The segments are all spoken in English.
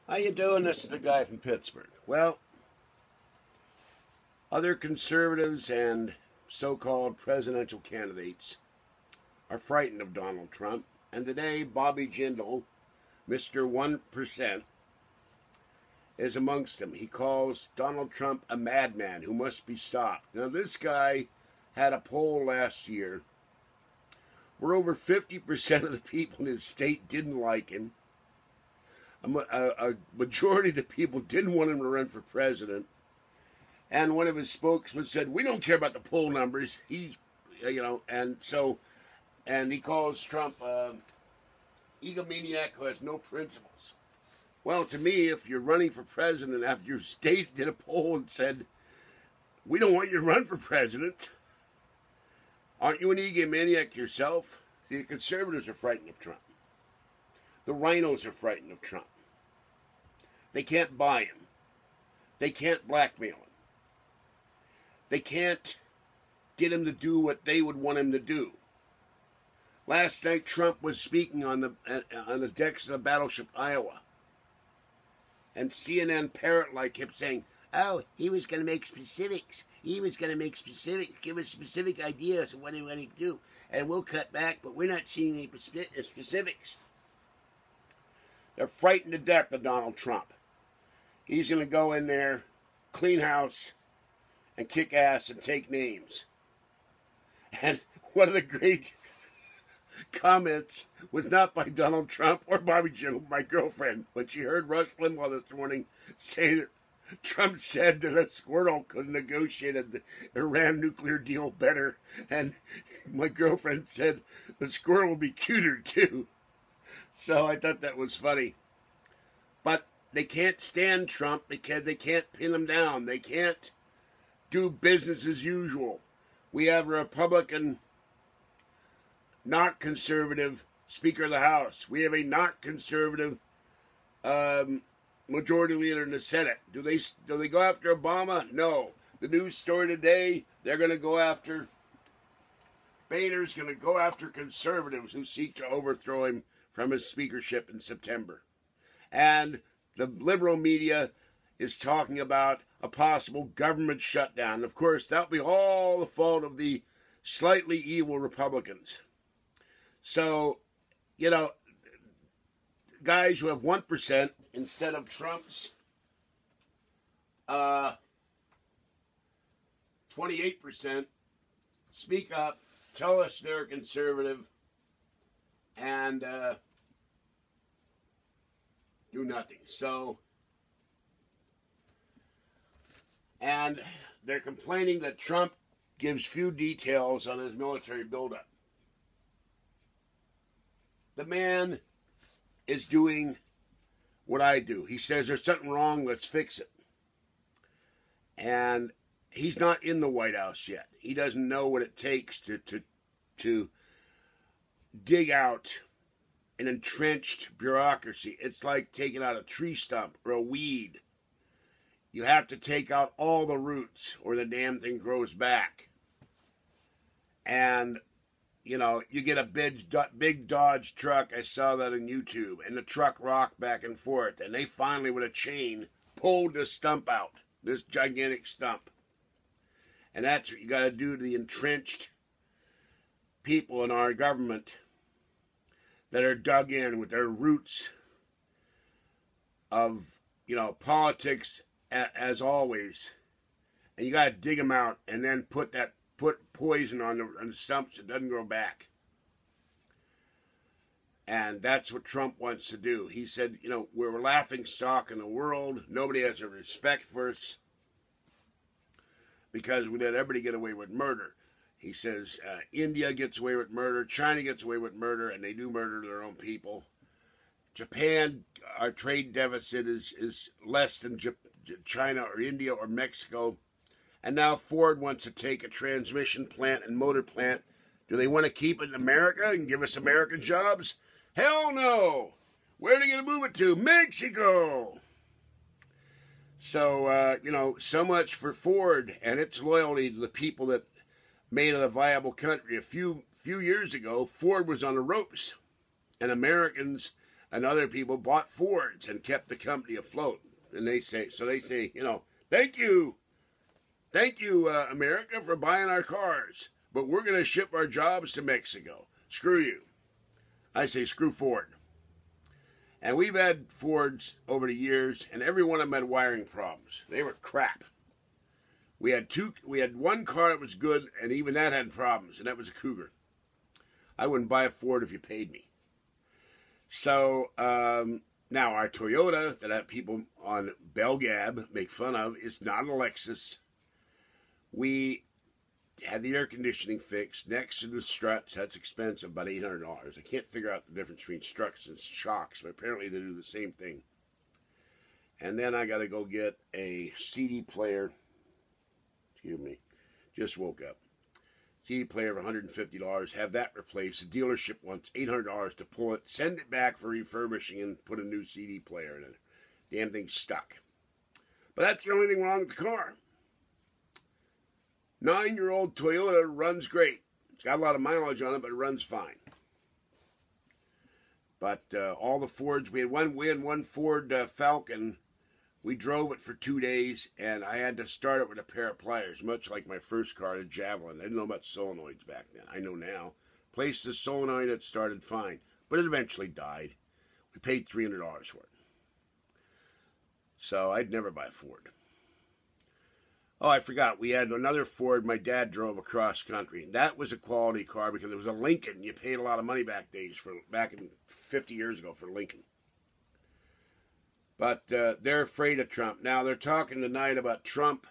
How you doing? This is the guy from Pittsburgh. Well, other conservatives and so-called presidential candidates are frightened of Donald Trump. And today, Bobby Jindal, Mr. 1%, is amongst them. He calls Donald Trump a madman who must be stopped. Now, this guy had a poll last year where over 50% of the people in his state didn't like him. A majority of the people didn't want him to run for president. And one of his spokesmen said, "We don't care about the poll numbers." He's, and he calls Trump egomaniac who has no principles. Well, to me, if you're running for president after your state did a poll and said, "We don't want you to run for president," aren't you an egomaniac yourself? See, the conservatives are frightened of Trump. The RINOs are frightened of Trump. They can't buy him. They can't blackmail him. They can't get him to do what they would want him to do. Last night, Trump was speaking on the decks of the battleship Iowa. And CNN parrot-like kept saying, "Oh, he was going to make specifics. He was going to make specifics, give us specific ideas of what he wanted to do. And we'll cut back, but we're not seeing any specifics." They're frightened to death of Donald Trump. He's going to go in there, clean house, and kick ass and take names. And one of the great comments was not by Donald Trump or Bobby Jindal, my girlfriend, when she heard Rush Limbaugh this morning say that Trump said that a squirrel could have negotiated the Iran nuclear deal better. And my girlfriend said the squirrel will be cuter too. So I thought that was funny. But they can't stand Trump because they can't pin him down. They can't do business as usual. We have a Republican, not conservative Speaker of the House. We have a not conservative majority leader in the Senate. Do they go after Obama? No. The news story today, they're going to go after, Boehner's going to go after conservatives who seek to overthrow him from his speakership in September. And the liberal media is talking about a possible government shutdown. Of course, that'll be all the fault of the slightly evil Republicans. So, guys who have 1% instead of Trump's 28%, speak up, tell us they're conservative, and do nothing. So, and they're complaining that Trump gives few details on his military buildup. The man is doing what I do. He says there's something wrong, let's fix it. And he's not in the White House yet. He doesn't know what it takes to dig out an entrenched bureaucracy. It's like taking out a tree stump or a weed. You have to take out all the roots or the damn thing grows back. And, you get a big Dodge truck. I saw that on YouTube. And the truck rocked back and forth. And they finally, with a chain, pulled this stump out. This gigantic stump. And that's what you got to do to the entrenched people in our government that are dug in with their roots of, politics as always. And you got to dig them out and then put poison on the stumps that doesn't grow back. And that's what Trump wants to do. He said, we're a laughing stock in the world. Nobody has a respect for us because we let everybody get away with murder. He says India gets away with murder, China gets away with murder, and they do murder their own people. Japan, our trade deficit is less than China or India or Mexico. And now Ford wants to take a transmission plant and motor plant. Do they want to keep it in America and give us American jobs? Hell no! Where are they going to move it to? Mexico! So, so much for Ford and its loyalty to the people that made it a viable country. A few years ago, Ford was on the ropes. And Americans and other people bought Fords and kept the company afloat. And they say, you know, thank you, America, for buying our cars, but we're going to ship our jobs to Mexico. Screw you. I say, screw Ford. And we've had Fords over the years, and every one of them had wiring problems. They were crap. We had one car that was good, and even that had problems, and that was a Cougar. I wouldn't buy a Ford if you paid me. So now our Toyota that people on Belgab make fun of is not a Lexus. We had the air conditioning fixed next to the struts. That's expensive, about $800. I can't figure out the difference between struts and shocks, but apparently they do the same thing. And then I got to go get a CD player. Excuse me, just woke up. CD player of $150, have that replaced. The dealership wants $800 to pull it, send it back for refurbishing, and put a new CD player in it. Damn thing's stuck. But that's the only thing wrong with the car. 9-year-old Toyota runs great. It's got a lot of mileage on it, but it runs fine. But all the Fords, we had one Ford Falcon. We drove it for 2 days, and I had to start it with a pair of pliers, much like my first car, the Javelin. I didn't know about solenoids back then. I know now. Placed the solenoid, it started fine, but it eventually died. We paid $300 for it. So I'd never buy a Ford. Oh, I forgot. We had another Ford my dad drove across country. That was a quality car because it was a Lincoln. You paid a lot of money back in 50 years ago for Lincoln. But they're afraid of Trump. Now, they're talking tonight about Trump.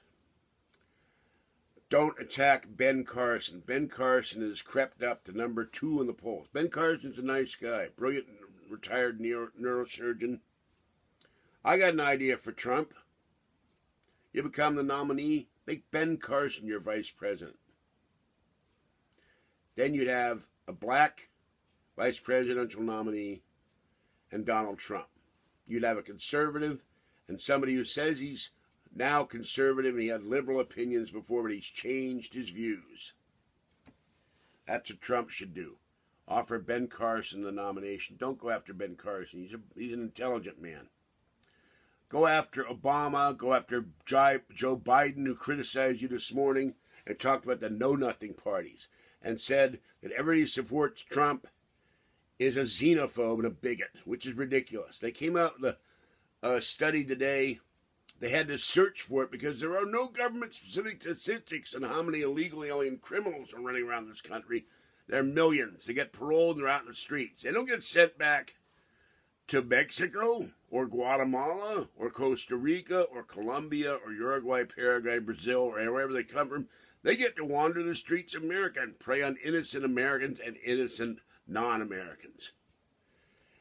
Don't attack Ben Carson. Ben Carson has crept up to number 2 in the polls. Ben Carson's a nice guy. Brilliant retired neurosurgeon. I got an idea for Trump. You become the nominee, make Ben Carson your vice president. Then you'd have a black vice presidential nominee and Donald Trump. You'd have a conservative and somebody who says he's now conservative and he had liberal opinions before, but he's changed his views. That's what Trump should do. Offer Ben Carson the nomination. Don't go after Ben Carson. He's an intelligent man. Go after Obama. Go after Joe Biden, who criticized you this morning and talked about the know-nothing parties and said that everybody who supports Trump is a xenophobe and a bigot, which is ridiculous. They came out with a study today. They had to search for it because there are no government-specific statistics on how many illegal alien criminals are running around this country. There are millions. They get paroled and they're out in the streets. They don't get sent back to Mexico or Guatemala or Costa Rica or Colombia or Uruguay, Paraguay, Brazil, or wherever they come from. They get to wander the streets of America and prey on innocent Americans and innocent non-Americans.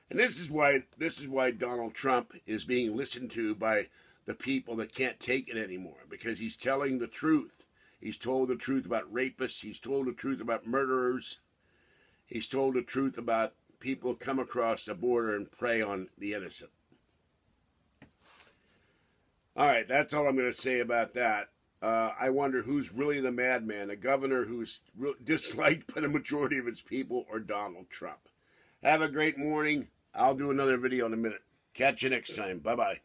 And this is why Donald Trump is being listened to by the people that can't take it anymore, because he's telling the truth. He's told the truth about rapists. He's told the truth about murderers. He's told the truth about people who come across the border and prey on the innocent. All right, that's all I'm going to say about that. I wonder who's really the madman, a governor who's disliked by the majority of its people or Donald Trump. Have a great morning. I'll do another video in a minute. Catch you next time. Bye-bye.